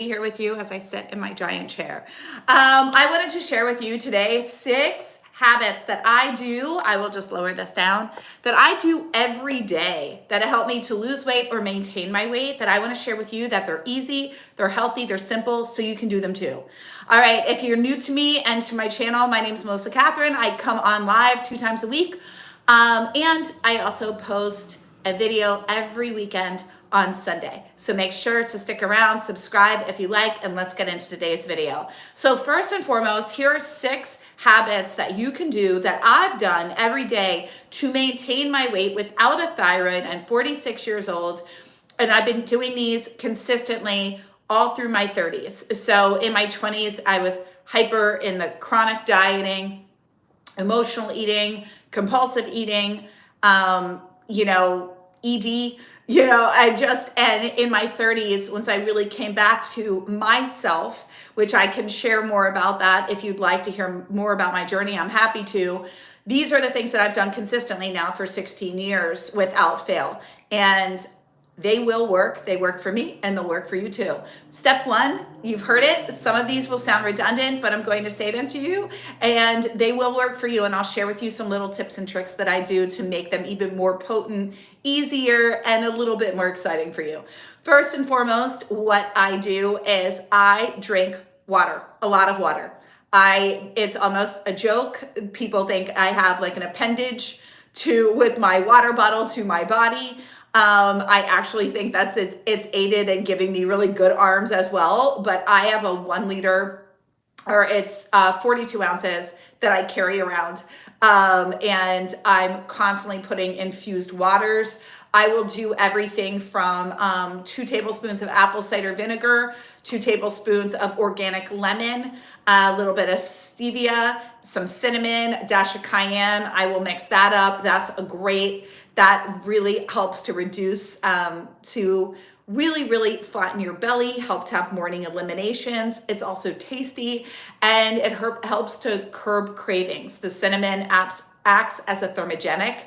Here with you as I sit in my giant chair. I wanted to share with you today 6 habits that I do. I will just lower this down, that I do every day that help me to lose weight or maintain my weight, that I want to share with you, that they're easy, they're healthy, they're simple, so you can do them too. All right, if you're new to me and to my channel, my name is Kathryn. I come on live 2 times a week. And I also post a video every weekend on Sunday. So make sure to stick around, subscribe if you like, and let's get into today's video. So first and foremost, here are 6 habits that you can do that I've done every day to maintain my weight without a thyroid. I'm 46 years old, and I've been doing these consistently all through my 30s. So in my 20s, I was hyper in the chronic dieting, emotional eating, compulsive eating, ED, and in my 30s, once I really came back to myself, which I can share more about that. If you'd like to hear more about my journey, I'm happy to. These are the things that I've done consistently now for 16 years without fail. And they will work. They work for me and they'll work for you too. Step 1, you've heard it. Some of these will sound redundant, but I'm going to say them to you and they will work for you. And I'll share with you some little tips and tricks that I do to make them even more potent, easier, and a little bit more exciting for you. First and foremost, what I do is I drink water, a lot of water. It's almost a joke. People think I have like an appendage with my water bottle to my body. I actually think it's aided in giving me really good arms as well, but I have a 1 liter, or it's 42 ounces that I carry around. And I'm constantly putting infused waters. I will do everything from 2 tablespoons of apple cider vinegar, 2 tablespoons of organic lemon, a little bit of stevia, some cinnamon, a dash of cayenne. I will mix that up. That really helps to reduce, to really flatten your belly, help to have morning eliminations. It's also tasty, and it helps to curb cravings. The cinnamon acts as a thermogenic,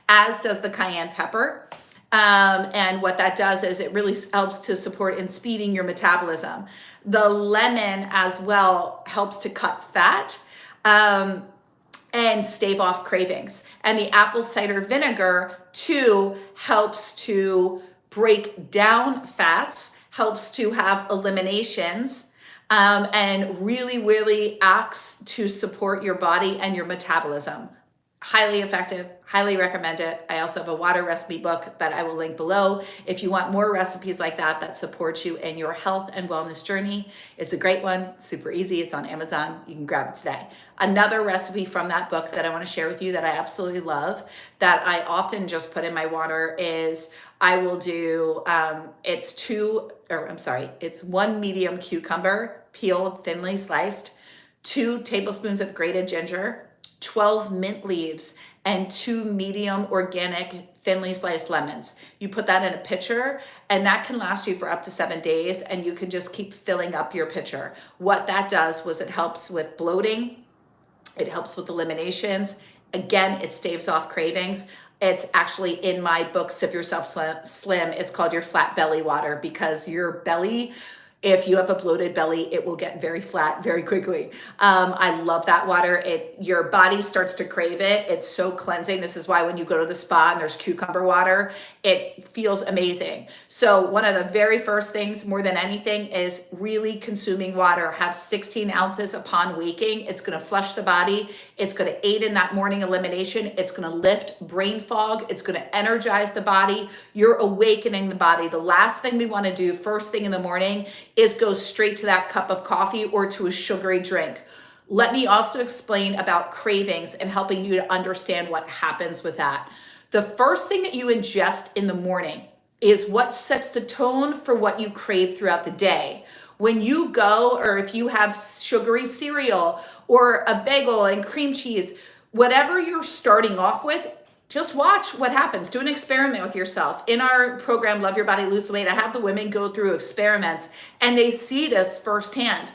as does the cayenne pepper. And what that does is it really helps to support in speeding your metabolism. The lemon as well helps to cut fat and stave off cravings. And the apple cider vinegar too helps to break down fats, helps to have eliminations, and really acts to support your body and your metabolism. Highly effective, highly recommend it. I also have a water recipe book that I will link below if you want more recipes like that support you in your health and wellness journey. It's a great one, super easy. It's on Amazon. You can grab it today. Another recipe from that book that I want to share with you that I absolutely love, that I often just put in my water, is I will do, it's 1 medium cucumber, peeled, thinly sliced, 2 tablespoons of grated ginger, 12 mint leaves, and 2 medium organic thinly sliced lemons. You put that in a pitcher and that can last you for up to 7 days, and you can just keep filling up your pitcher. What that does was it helps with bloating. It helps with eliminations. Again, it staves off cravings. It's actually in my book, Sip Yourself Slim. It's called your flat belly water, because your belly, if you have a bloated belly, it will get very flat very quickly. I love that water. Your body starts to crave it. It's so cleansing. This is why when you go to the spa and there's cucumber water, it feels amazing. So one of the very first things, more than anything, is really consuming water. Have 16 ounces upon waking. It's going to flush the body. It's going to aid in that morning elimination. It's going to lift brain fog. It's going to energize the body. You're awakening the body. The last thing we want to do first thing in the morning is go straight to that cup of coffee or to a sugary drink. Let me also explain about cravings and helping you to understand what happens with that. The first thing that you ingest in the morning is what sets the tone for what you crave throughout the day. When you go, or if you have sugary cereal or a bagel and cream cheese, whatever you're starting off with, just watch what happens. Do an experiment with yourself. In our program, Love Your Body, Lose the Weight, I have the women go through experiments and they see this firsthand.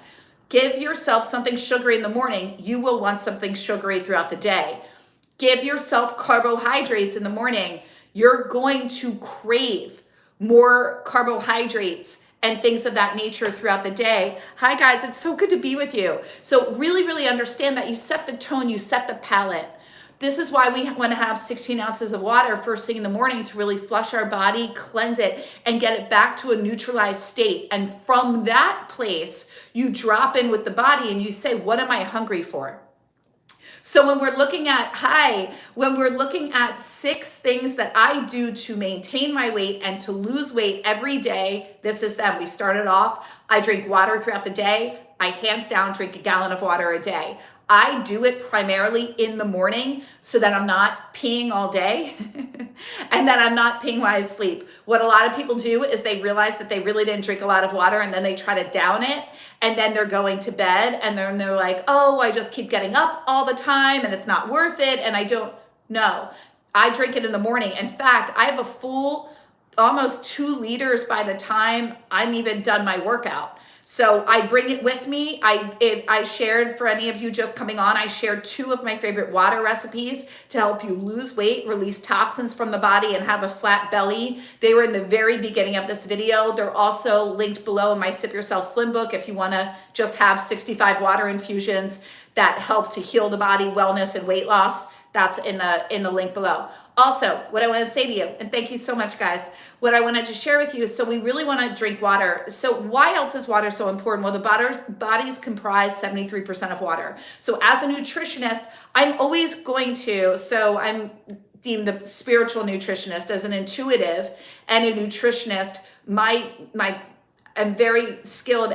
Give yourself something sugary in the morning. You will want something sugary throughout the day. Give yourself carbohydrates in the morning. You're going to crave more carbohydrates and things of that nature throughout the day. Hi guys, it's so good to be with you. So really understand that you set the tone, you set the palette. This is why we want to have 16 ounces of water first thing in the morning to really flush our body, cleanse it, and get it back to a neutralized state. And from that place, you drop in with the body and you say, what am I hungry for? So when we're looking at 6 things that I do to maintain my weight and to lose weight every day, this is them. We started off, I drink water throughout the day. I hands down drink a gallon of water a day. I do it primarily in the morning so that I'm not peeing all day and that I'm not peeing while I sleep. What a lot of people do is they realize that they really didn't drink a lot of water and then they try to down it and then they're going to bed and then they're like, oh, I just keep getting up all the time and it's not worth it and I don't know. I drink it in the morning. In fact, I have a full almost 2 liters by the time I'm even done my workout. So I bring it with me. I shared, for any of you just coming on, I shared 2 of my favorite water recipes to help you lose weight, release toxins from the body, and have a flat belly. They were in the very beginning of this video. They're also linked below in my Sip Yourself Slim book if you want to just have 65 water infusions that help to heal the body, wellness, and weight loss. That's in the link below. Also, what I want to say to you, and thank you so much, guys, what I wanted to share with you is, so we really want to drink water. So why else is water so important? Well, the body's comprise 73% of water. So as a nutritionist, I'm always going to, so I'm deemed the spiritual nutritionist. As an intuitive and a nutritionist, I'm very skilled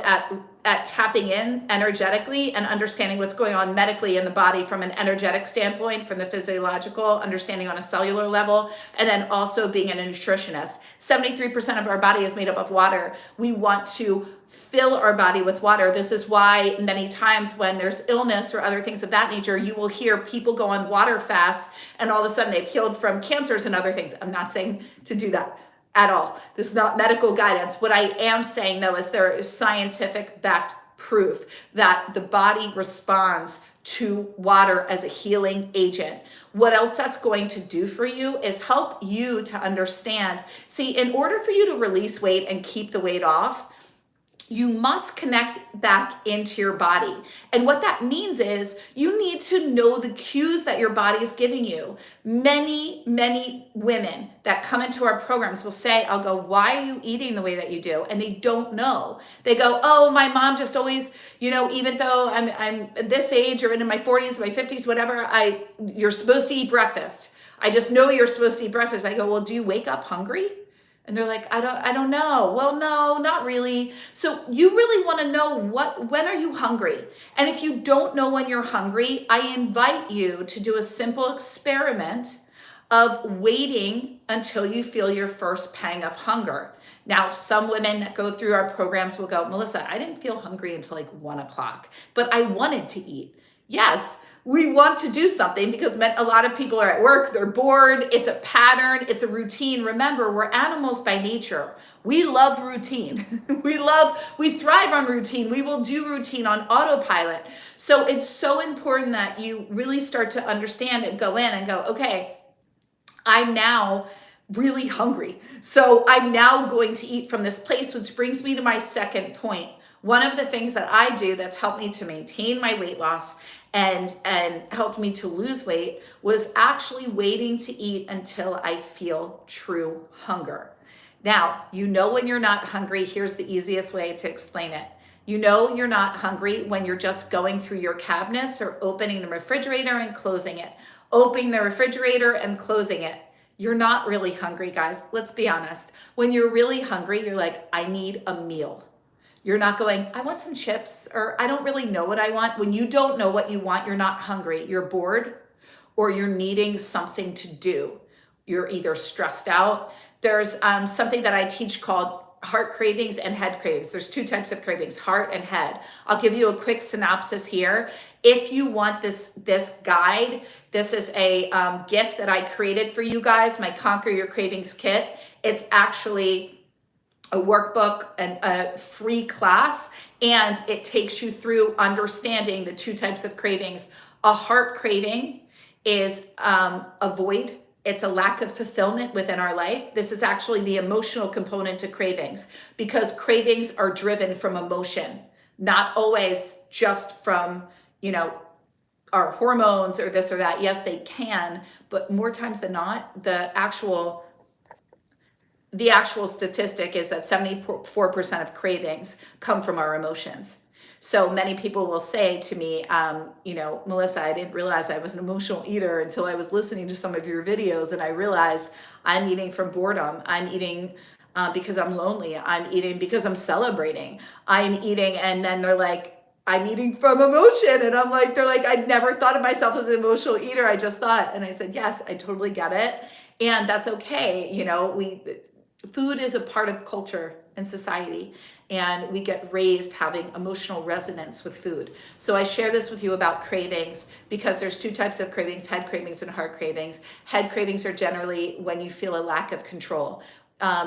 at tapping in energetically and understanding what's going on medically in the body from an energetic standpoint, from the physiological understanding on a cellular level, and then also being a nutritionist. 73% of our body is made up of water. We want to fill our body with water. This is why many times when there's illness or other things of that nature, you will hear people go on water fasts and all of a sudden they've healed from cancers and other things. I'm not saying to do that at all. This is not medical guidance. What I am saying though is there is scientific backed proof that the body responds to water as a healing agent. What else that's going to do for you is help you to understand. See, in order for you to release weight and keep the weight off, you must connect back into your body. And what that means is you need to know the cues that your body is giving you. Many women that come into our programs will say, I'll go, why are you eating the way that you do? And they don't know. They go, oh, my mom just always, even though I'm this age or in my 40s, my 50s, whatever, you're supposed to eat breakfast. I just know you're supposed to eat breakfast. I go, well, do you wake up hungry? And they're like, I don't know. Well, no, not really. So you really want to know when are you hungry? And if you don't know when you're hungry, I invite you to do a simple experiment of waiting until you feel your first pang of hunger. Now, some women that go through our programs will go, Melissa, I didn't feel hungry until like 1 o'clock, but I wanted to eat. Yes, we want to do something because a lot of people are at work, they're bored, it's a pattern, it's a routine. Remember, we're animals by nature. We love routine. We thrive on routine. We will do routine on autopilot. So it's so important that you really start to understand and go in and go, okay, I'm now really hungry. So I'm now going to eat from this place, which brings me to my second point. One of the things that I do that's helped me to maintain my weight loss and helped me to lose weight was actually waiting to eat until I feel true hunger. Now, when you're not hungry, here's the easiest way to explain it. You're not hungry when you're just going through your cabinets or opening the refrigerator and closing it. Opening the refrigerator and closing it. You're not really hungry, guys. Let's be honest. When you're really hungry, you're like, I need a meal. You're not going, I want some chips, or I don't really know what I want. When you don't know what you want, you're not hungry. You're bored or you're needing something to do. You're either stressed out. There's something that I teach called heart cravings and head cravings. There's 2 types of cravings, heart and head. I'll give you a quick synopsis here. If you want this guide, this is a gift that I created for you guys, my Conquer Your Cravings kit. It's actually a workbook and a free class, and it takes you through understanding the 2 types of cravings. A heart craving is avoid It's a lack of fulfillment within our life. This is actually the emotional component to cravings, because cravings are driven from emotion, not always just from, you know, our hormones or this or that. Yes, they can, but more times than not, the actual statistic is that 74% of cravings come from our emotions. So many people will say to me, Melissa, I didn't realize I was an emotional eater until I was listening to some of your videos, and I realized I'm eating from boredom. I'm eating because I'm lonely. I'm eating because I'm celebrating. I'm eating, and then they're like, I'm eating from emotion. And I'm like, they're like, I never thought of myself as an emotional eater. I just thought, and I said, yes, I totally get it. And that's okay. Food is a part of culture and society, and we get raised having emotional resonance with food. So I share this with you about cravings because there's two types of cravings: head cravings and heart cravings. Head cravings are generally when you feel a lack of control.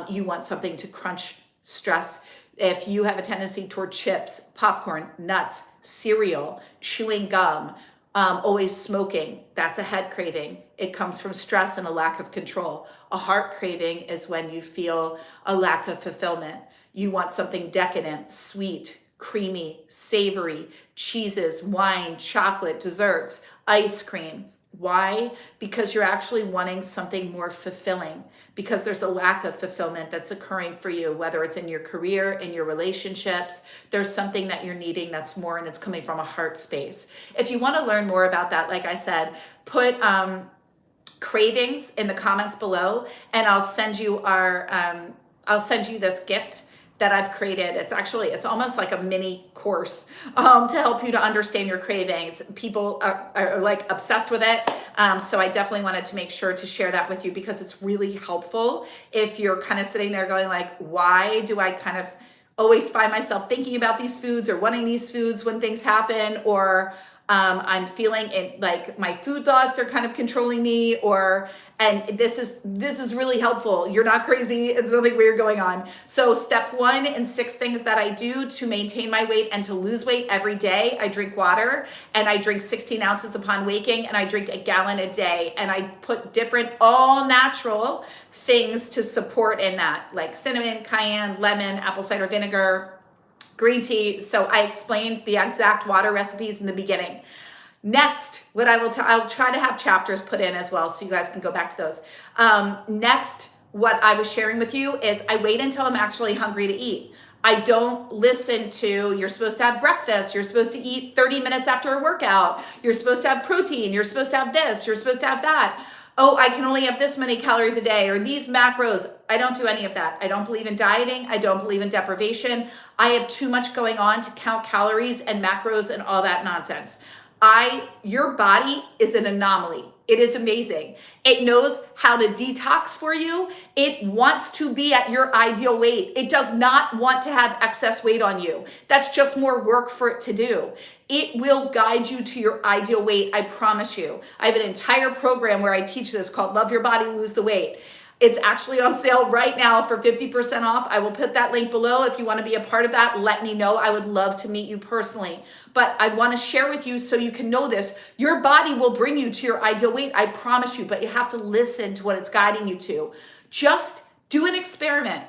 You want something to crunch stress. If you have a tendency toward chips, popcorn, nuts, cereal, chewing gum, always smoking, that's a head craving. It comes from stress and a lack of control. A heart craving is when you feel a lack of fulfillment. You want something decadent, sweet, creamy, savory, cheeses, wine, chocolate, desserts, ice cream. Why? Because you're actually wanting something more fulfilling, because there's a lack of fulfillment that's occurring for you, whether it's in your career, in your relationships. There's something that you're needing that's more, and it's coming from a heart space. If you want to learn more about that, like I said, put cravings in the comments below, and I'll send you this gift that I've created. It's almost like a mini course to help you to understand your cravings. People are like obsessed with it. So I definitely wanted to make sure to share that with you, because it's really helpful if you're kind of sitting there going like, why do I kind of always find myself thinking about these foods or wanting these foods when things happen, or I'm feeling it like my food thoughts are kind of controlling me, and this is really helpful. You're not crazy. It's nothing weird going on. So step 1 in 6 things that I do to maintain my weight and to lose weight every day: I drink water, and I drink 16 ounces upon waking, and I drink a gallon a day, and I put different all natural things to support in that, like cinnamon, cayenne, lemon, apple cider vinegar, green tea. So I explained the exact water recipes in the beginning. Next, what I'll try to have chapters put in as well, so you guys can go back to those. Next, what I was sharing with you is I wait until I'm actually hungry to eat. I don't listen to, you're supposed to have breakfast, you're supposed to eat 30 minutes after a workout, you're supposed to have protein, you're supposed to have this, you're supposed to have that. Oh, I can only have this many calories a day, or these macros. I don't do any of that. I don't believe in dieting. I don't believe in deprivation. I have too much going on to count calories and macros and all that nonsense. Your body is an anomaly. It is amazing. It knows how to detox for you. It wants to be at your ideal weight. It does not want to have excess weight on you. That's just more work for it to do. It will guide you to your ideal weight, I promise you. I have an entire program where I teach this called Love Your Body, Lose the Weight. It's actually on sale right now for 50% off. I will put that link below. If you want to be a part of that, let me know. I would love to meet you personally. But I want to share with you so you can know this. Your body will bring you to your ideal weight, I promise you, but you have to listen to what it's guiding you to. Just do an experiment.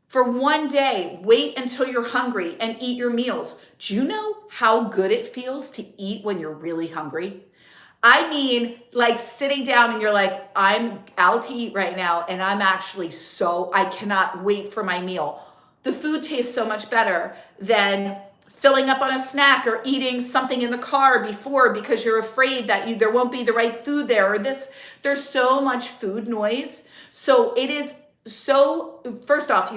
For one day, wait until you're hungry and eat your meals. Do you know how good it feels to eat when you're really hungry? I mean, like sitting down and you're like, I'm out to eat right now, and I'm actually I cannot wait for my meal. The food tastes so much better than filling up on a snack or eating something in the car before because you're afraid that there won't be the right food there, or this. There's so much food noise. So it is first off,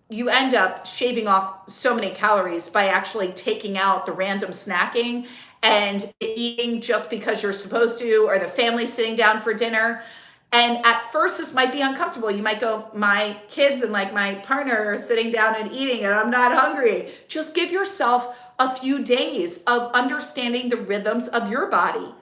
you end up shaving off so many calories by actually taking out the random snacking and eating just because you're supposed to, or the family sitting down for dinner. And at first this might be uncomfortable. You might go, my kids and like my partner are sitting down and eating and I'm not hungry. Just give yourself a few days of understanding the rhythms of your body.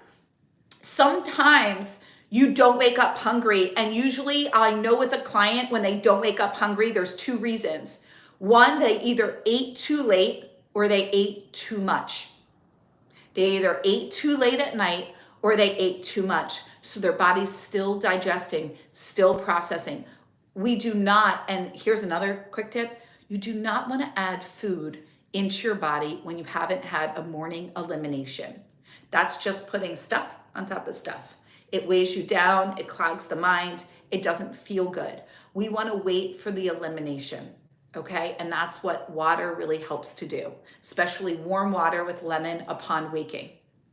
Sometimes you don't wake up hungry. And usually I know with a client, when they don't wake up hungry, there's 2 reasons. One, they either ate too late or they ate too much. They either ate too late at night or they ate too much. So their body's still digesting, still processing. We do not, and here's another quick tip, you do not want to add food into your body when you haven't had a morning elimination. That's just putting stuff on top of stuff. It weighs you down, it clogs the mind, it doesn't feel good. We want to wait for the elimination, okay? And that's what water really helps to do, especially warm water with lemon upon waking,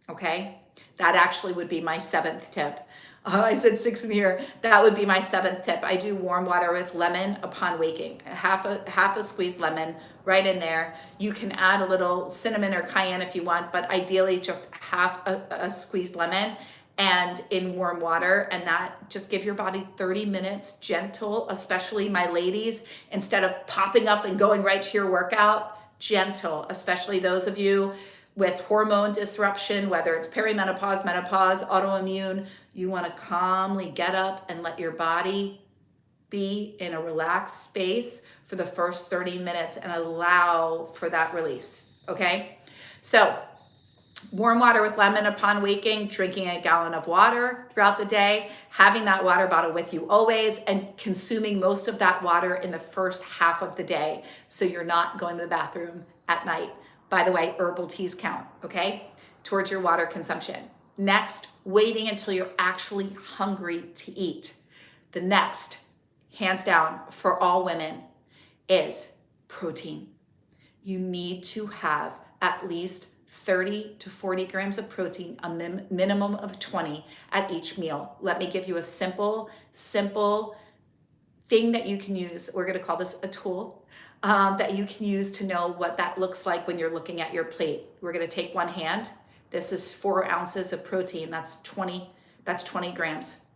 okay? That actually would be my 7th tip. I said 6 in here. That would be my 7th tip. I do warm water with lemon upon waking. Half a squeezed lemon right in there. You can add a little cinnamon or cayenne if you want, but ideally just half a squeezed lemon and in warm water, and that just give your body 30 minutes gentle, especially my ladies, instead of popping up and going right to your workout, gentle, especially those of you with hormone disruption, whether it's perimenopause, menopause, autoimmune. You want to calmly get up and let your body be in a relaxed space for the first 30 minutes and allow for that release, okay? So warm water with lemon upon waking, drinking a gallon of water throughout the day, having that water bottle with you always, and consuming most of that water in the first half of the day so you're not going to the bathroom at night. By the way, herbal teas count, okay, towards your water consumption. Next, waiting until you're actually hungry to eat. The next, hands down, for all women, is protein. You need to have at least 30 to 40 grams of protein, a minimum of 20 at each meal. Let me give you a simple thing that you can use. We're going to call this a tool that you can use to know what that looks like when you're looking at your plate. We're going to take one hand. This is 4 ounces of protein. That's 20 grams.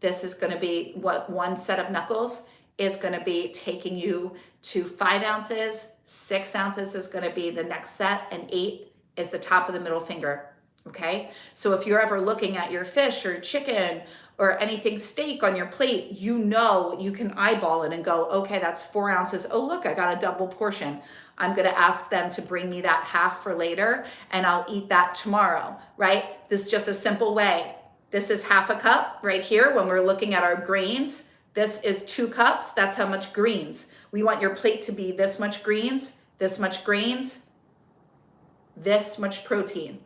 This is going to be what one set of knuckles is going to be taking you to 5 ounces. 6 ounces is going to be the next set, and 8 is the top of the middle finger. Okay. So if you're ever looking at your fish or chicken or anything steak on your plate, you know, you can eyeball it and go, okay, that's 4 ounces. Oh, look, I got a double portion. I'm going to ask them to bring me that half for later and I'll eat that tomorrow, right? This is just a simple way. This is half a cup right here when we're looking at our grains. This is 2 cups. That's how much greens. We want your plate to be this much greens, this much grains, this much protein.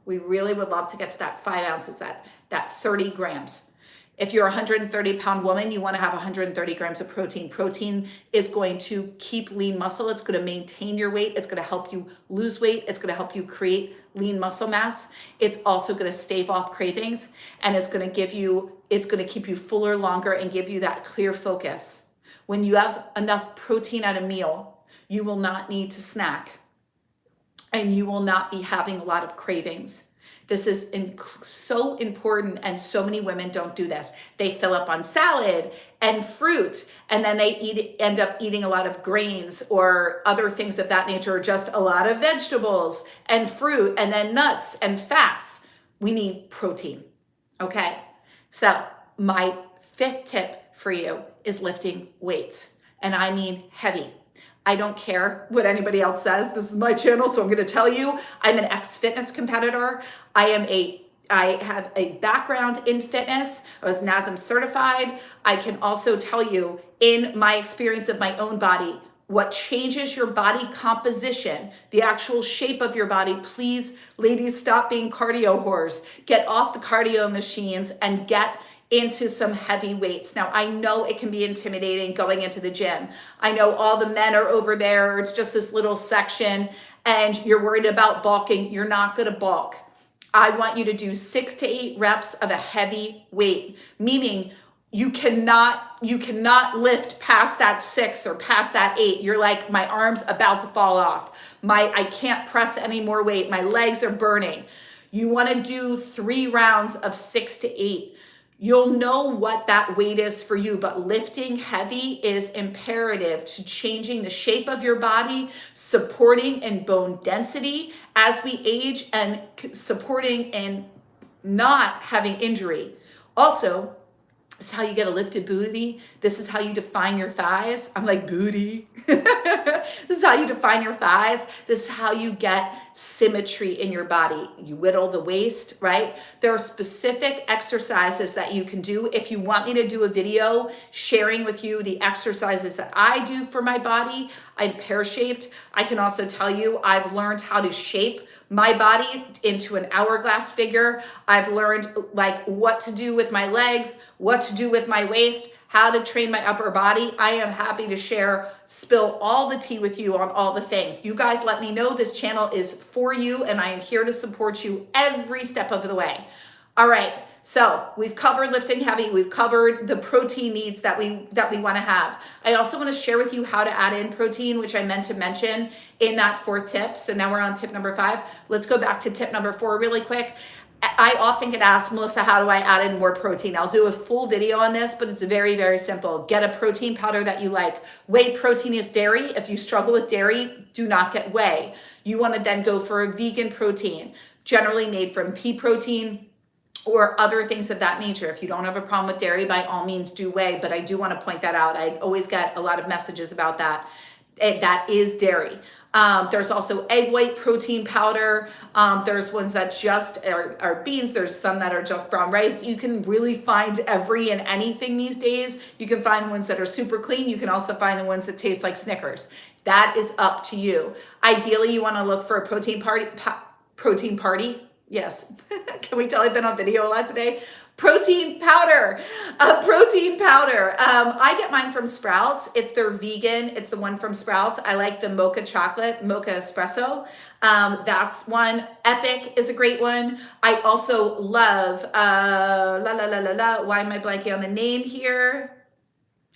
We really would love to get to that 5 ounces, that 30 grams. If you're a 130-pound woman, you want to have 130 grams of protein. Protein is going to keep lean muscle. It's going to maintain your weight. It's going to help you lose weight. It's going to help you create lean muscle mass. It's also going to stave off cravings, and it's going to keep you fuller longer and give you that clear focus. When you have enough protein at a meal, you will not need to snack, and you will not be having a lot of cravings. This is so important, and so many women don't do this. They fill up on salad and fruit, and then they end up eating a lot of grains or other things of that nature, or just a lot of vegetables and fruit, and then nuts and fats. We need protein, okay? So my 5th tip for you is lifting weights, and I mean heavy. I don't care what anybody else says. This is my channel, so I'm going to tell you, I'm an ex-fitness competitor. I have a background in fitness. I was NASM certified. I can also tell you, in my experience of my own body, what changes your body composition, the actual shape of your body. Please, ladies, stop being cardio whores. Get off the cardio machines and get into some heavy weights. Now, I know it can be intimidating going into the gym. I know all the men are over there. It's just this little section and you're worried about bulking. You're not going to bulk. I want you to do 6 to 8 reps of a heavy weight, meaning you cannot lift past that 6 or past that 8. You're like, my arm's about to fall off. I can't press any more weight. My legs are burning. You want to do 3 rounds of 6 to 8. You'll know what that weight is for you, but lifting heavy is imperative to changing the shape of your body, supporting in bone density as we age, and supporting in not having injury. Also, This is how you get a lifted booty. This is how you define your thighs. I'm like, booty. This is how you define your thighs. This is how you get symmetry in your body. You whittle the waist, right? There are specific exercises that you can do. If you want me to do a video sharing with you the exercises that I do for my body, I'm pear-shaped. I can also tell you I've learned how to shape my body into an hourglass figure. I've learned like what to do with my legs, what to do with my waist, how to train my upper body. I am happy to share, spill all the tea with you on all the things. You guys let me know this channel is for you, and I am here to support you every step of the way. All right, so we've covered lifting heavy. We've covered the protein needs that we want to have. I also want to share with you how to add in protein, which I meant to mention in that 4th tip. So now we're on tip number 5. Let's go back to tip number 4 really quick. I often get asked, Melissa, how do I add in more protein? I'll do a full video on this, but it's very, very simple. Get a protein powder that you like. Whey protein is dairy. If you struggle with dairy, do not get whey. You want to then go for a vegan protein, generally made from pea protein or other things of that nature. If you don't have a problem with dairy, by all means do whey, but I do want to point that out. I always get a lot of messages about that. That is dairy. There's also egg white protein powder. There's ones that just are beans. There's some that are just brown rice. You can really find every and anything these days. You can find ones that are super clean. You can also find the ones that taste like Snickers. That is up to you. Ideally, you want to look for a protein party. Yes. Can we tell I've been on video a lot today? Protein powder, protein powder. I get mine from Sprouts. It's their vegan. It's the one from Sprouts. I like the mocha chocolate, mocha espresso. That's one. Epic is a great one. I also love, why am I blanking on the name here?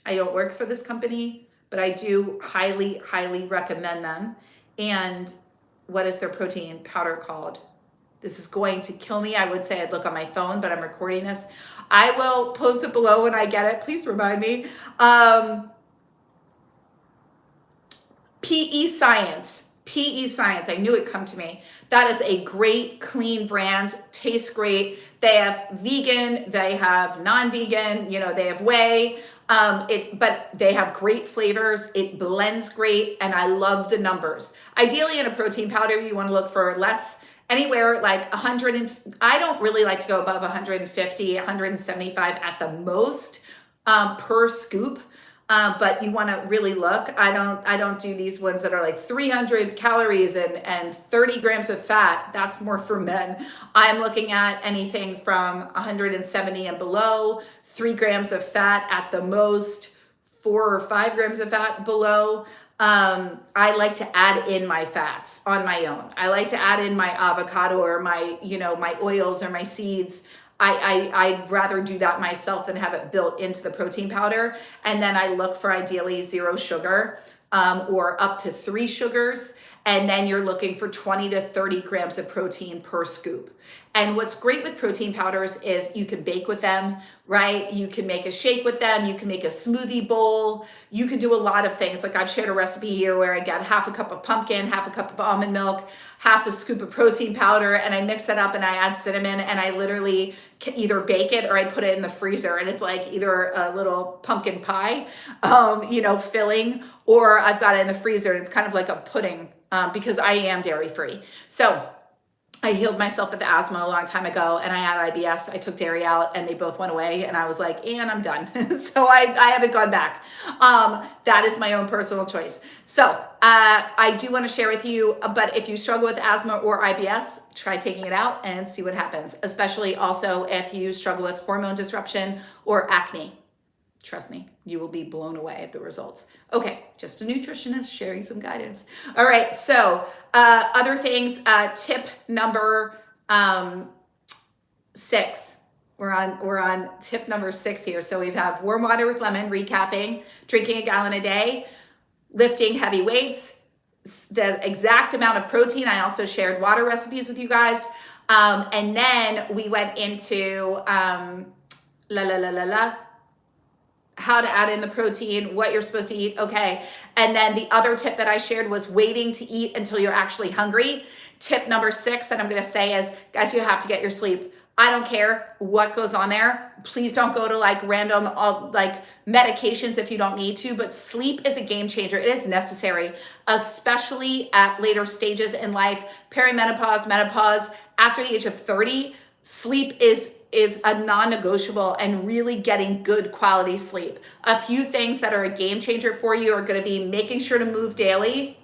I don't work for this company, but I do highly, highly recommend them. And what is their protein powder called? This is going to kill me. I would say I'd look on my phone, but I'm recording this. I will post it below when I get it. Please remind me. PE Science. PE Science. I knew it'd come to me. That is a great, clean brand. Tastes great. They have vegan. They have non-vegan. You know, they have whey. But they have great flavors. It blends great, and I love the numbers. Ideally, in a protein powder, you want to look for less. Anywhere like 100, and I don't really like to go above 150, 175 at the most per scoop. But you want to really look. I don't do these ones that are like 300 calories and 30 grams of fat. That's more for men. I'm looking at anything from 170 and below, 3 grams of fat at the most, 4 or 5 grams of fat below. I like to add in my fats on my own. I like to add in my avocado or my, my oils or my seeds. I'd rather do that myself than have it built into the protein powder. And then I look for ideally 0 sugar, or up to 3 sugars. And then you're looking for 20 to 30 grams of protein per scoop. And what's great with protein powders is you can bake with them, right? You can make a shake with them. You can make a smoothie bowl. You can do a lot of things. Like I've shared a recipe here where I get half a cup of pumpkin, half a cup of almond milk, half a scoop of protein powder, and I mix that up and I add cinnamon, and I literally can either bake it or I put it in the freezer, and it's like either a little pumpkin pie, filling, or I've got it in the freezer and it's kind of like a pudding, because I am dairy free. So I healed myself with asthma a long time ago, and I had IBS. I took dairy out and they both went away, and I was like, and I'm done. So I haven't gone back. That is my own personal choice. So I do want to share with you, but if you struggle with asthma or IBS, try taking it out and see what happens, especially also if you struggle with hormone disruption or acne. Trust me, you will be blown away at the results. Okay, just a nutritionist sharing some guidance. All right, so other things, tip number 6. We're on tip number 6 here. So we have warm water with lemon, recapping, drinking a gallon a day, lifting heavy weights, the exact amount of protein. I also shared water recipes with you guys. And then we went into how to add in the protein, what you're supposed to eat. Okay. And then the other tip that I shared was waiting to eat until you're actually hungry. Tip number 6 that I'm going to say is, guys, you have to get your sleep. I don't care what goes on there. Please don't go to like random like medications if you don't need to, but sleep is a game changer. It is necessary, especially at later stages in life, perimenopause, menopause, after the age of 30. Sleep is a non-negotiable, and really getting good quality sleep. A few things that are a game changer for you are going to be making sure to move daily.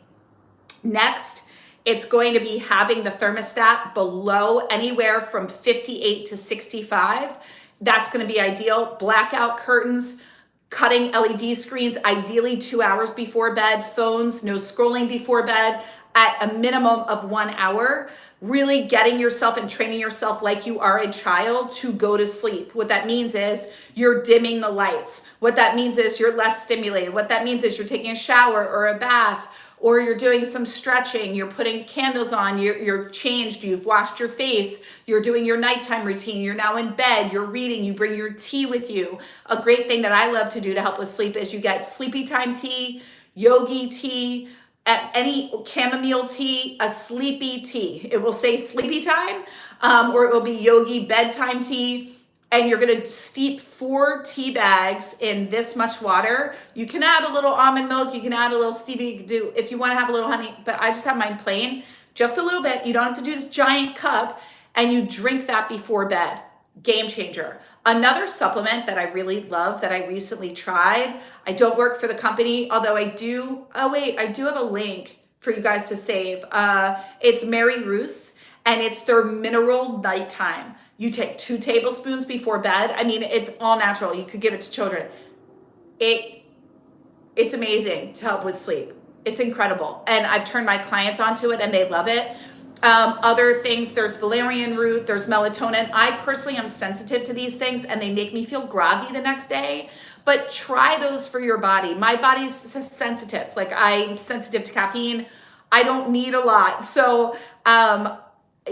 Next, it's going to be having the thermostat below anywhere from 58 to 65. That's going to be ideal. Blackout curtains, cutting LED screens, ideally 2 hours before bed, phones, no scrolling before bed, at a minimum of 1 hour. Really getting yourself and training yourself like you are a child to go to sleep. What that means is you're dimming the lights. What that means is you're less stimulated. What that means is you're taking a shower or a bath, or you're doing some stretching, you're putting candles on, you're changed, you've washed your face, you're doing your nighttime routine, you're now in bed, you're reading, you bring your tea with you. A great thing that I love to do to help with sleep is you get sleepy time tea, yogi tea, any chamomile tea, a sleepy tea. It will say sleepy time, or it will be yogi bedtime tea. And you're going to steep 4 tea bags in this much water. You can add a little almond milk. You can add a little stevia. You can do, if you want to have a little honey, but I just have mine plain, just a little bit. You don't have to do this giant cup, and you drink that before bed. Game changer. Another supplement that I really love that I recently tried. I don't work for the company, although I do. Oh wait, I do have a link for you guys to save. It's Mary Ruth's, and it's their mineral nighttime. You take 2 tablespoons before bed. I mean, it's all natural. You could give it to children. It's amazing to help with sleep. It's incredible. And I've turned my clients onto it and they love it. Other things, there's valerian root, there's melatonin. I personally am sensitive to these things and they make me feel groggy the next day. But try those for your body. My body's sensitive. Like, I'm sensitive to caffeine. I don't need a lot. So,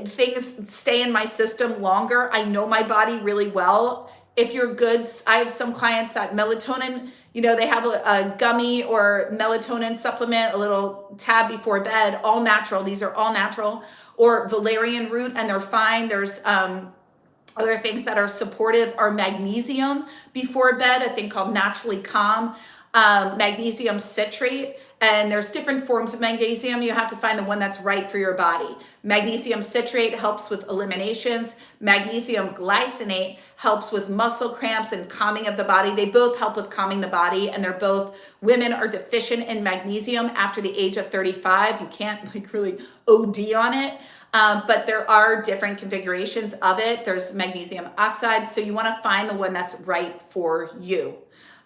things stay in my system longer. I know my body really well. If you're good, I have some clients that melatonin, they have a gummy or melatonin supplement, a little tab before bed, all natural. These are all natural, or valerian root, and they're fine. There's other things that are supportive are magnesium before bed, a thing called Naturally Calm, magnesium citrate. And there's different forms of magnesium. You have to find the one that's right for your body. Magnesium citrate helps with eliminations. Magnesium glycinate helps with muscle cramps and calming of the body. They both help with calming the body, and they're both, women are deficient in magnesium after the age of 35. You can't like really OD on it. But there are different configurations of it. There's magnesium oxide. So you want to find the one that's right for you.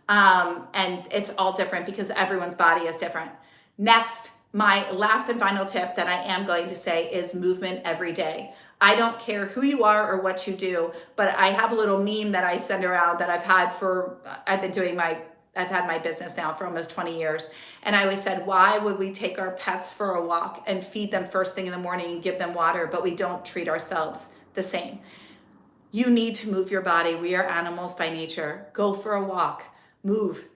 And it's all different because everyone's body is different. Next, my last and final tip that I am going to say is movement every day. I don't care who you are or what you do, but I have a little meme that I send around that I've had my business now for almost 20 years. And I always said, why would we take our pets for a walk and feed them first thing in the morning and give them water, but we don't treat ourselves the same? You need to move your body. We are animals by nature. Go for a walk. Move.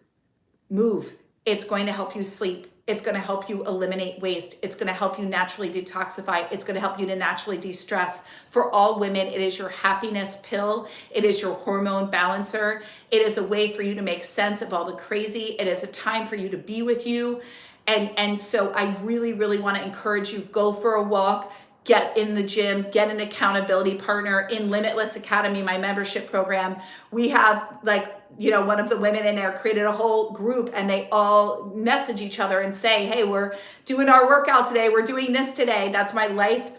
It's going to help you sleep. It's going to help you eliminate waste. It's going to help you naturally detoxify. It's going to help you to naturally de-stress. For all women, it is your happiness pill. It is your hormone balancer. It is a way for you to make sense of all the crazy. It is a time for you to be with you. And so I really, really want to encourage you, go for a walk, get in the gym, get an accountability partner. In Limitless Academy, my membership program, we have one of the women in there created a whole group, and they all message each other and say, hey, we're doing our workout today. We're doing this today. That's my life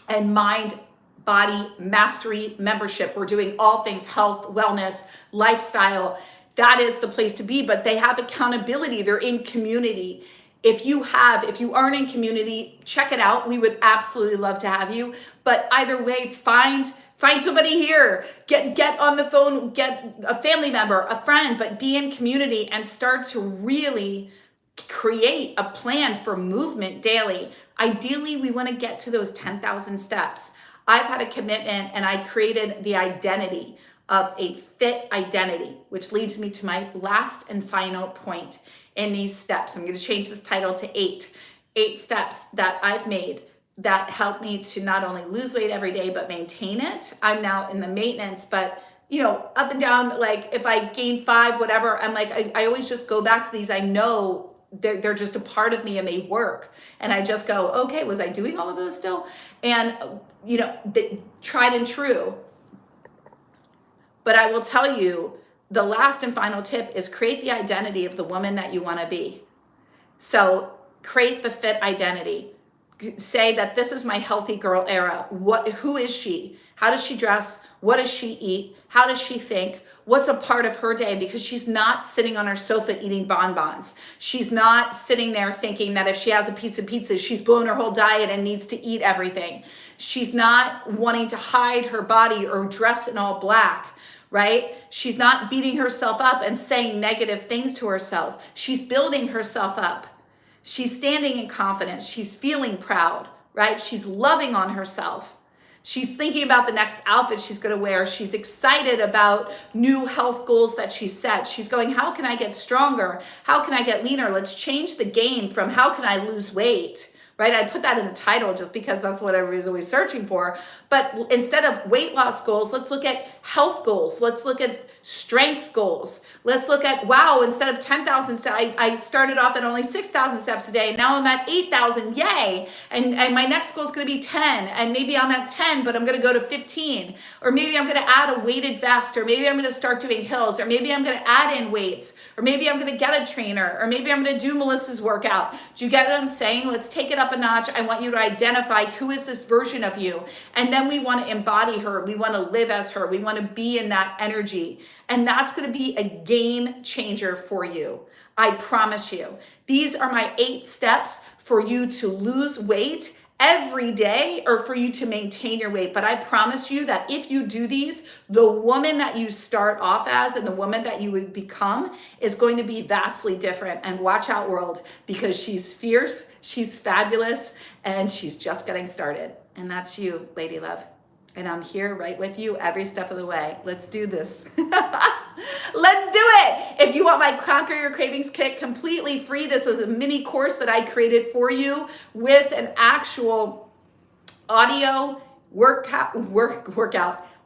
and mind body mastery membership. We're doing all things health, wellness, lifestyle. That is the place to be, but they have accountability. They're in community. If you aren't in community, check it out. We would absolutely love to have you. But either way, find somebody here. Get on the phone, get a family member, a friend, but be in community and start to really create a plan for movement daily. Ideally, we want to get to those 10,000 steps. I've had a commitment, and I created the identity of a fit identity, which leads me to my last and final point in these steps. I'm going to change this title to 8 steps that I've made that help me to not only lose weight every day, but maintain it. I'm now in the maintenance, but up and down, like if I gain 5, whatever, I'm like, I always just go back to these. I know they're just a part of me and they work. And I just go, okay, was I doing all of those still? And, tried and true. But I will tell you, the last and final tip is create the identity of the woman that you want to be. So create the fit identity. Say that this is my healthy girl era. Who is she? How does she dress? What does she eat? How does she think? What's a part of her day? Because she's not sitting on her sofa eating bonbons. She's not sitting there thinking that if she has a piece of pizza, she's blown her whole diet and needs to eat everything. She's not wanting to hide her body or dress in all black, right? She's not beating herself up and saying negative things to herself. She's building herself up. She's standing in confidence. She's feeling proud, right? She's loving on herself. She's thinking about the next outfit she's going to wear. She's excited about new health goals that she set. She's going, how can I get stronger? How can I get leaner? Let's change the game from how can I lose weight, right? I put that in the title just because that's what everybody's always searching for. But instead of weight loss goals, let's look at health goals. Let's look at strength goals. Let's look at, wow, instead of 10,000 steps, I started off at only 6,000 steps a day. And now I'm at 8,000, yay. And my next goal is going to be 10. And maybe I'm at 10, but I'm going to go to 15. Or maybe I'm going to add a weighted vest. Or maybe I'm going to start doing hills. Or maybe I'm going to add in weights. Or maybe I'm going to get a trainer. Or maybe I'm going to do Melissa's workout. Do you get what I'm saying? Let's take it up a notch. I want you to identify who is this version of you. And then we want to embody her. We want to live as her. We want to be in that energy. And that's going to be a game changer for you. I promise you. These are my 8 steps for you to lose weight every day or for you to maintain your weight. But I promise you that if you do these, the woman that you start off as and the woman that you would become is going to be vastly different. And watch out, world, because she's fierce, she's fabulous, and she's just getting started. And that's you, Lady Love. And I'm here right with you every step of the way. Let's do this. Let's do it. If you want my Conquer Your Cravings kit completely free, this is a mini course that I created for you with an actual audio workout,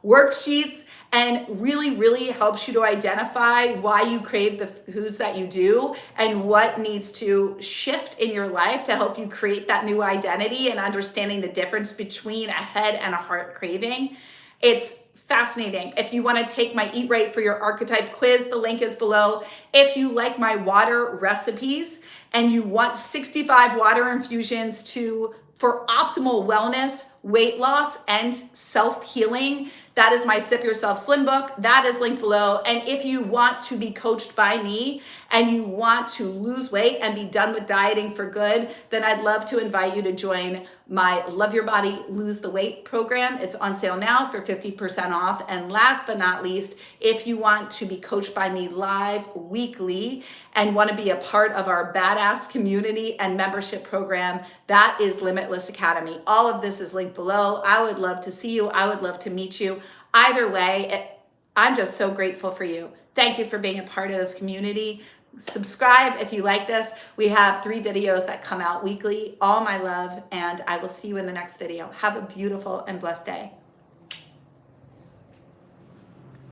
worksheets, and really helps you to identify why you crave the foods that you do and what needs to shift in your life to help you create that new identity and understanding the difference between a head and a heart craving. It's fascinating. If you want to take my Eat Right for Your Archetype quiz, the link is below. If you like my water recipes and you want 65 water infusions for optimal wellness, weight loss, and self-healing, that is my Sip Yourself Slim book. That is linked below. And if you want to be coached by me and you want to lose weight and be done with dieting for good, then I'd love to invite you to join my Love Your Body, Lose the Weight program. It's on sale now for 50% off. And last but not least, if you want to be coached by me live weekly and want to be a part of our badass community and membership program, that is Limitless Academy. All of this is linked below. I would love to see you. I would love to meet you. Either way, I'm just so grateful for you. Thank you for being a part of this community. Subscribe if you like this. We have 3 videos that come out weekly. All my love, and I will see you in the next video. Have a beautiful and blessed day.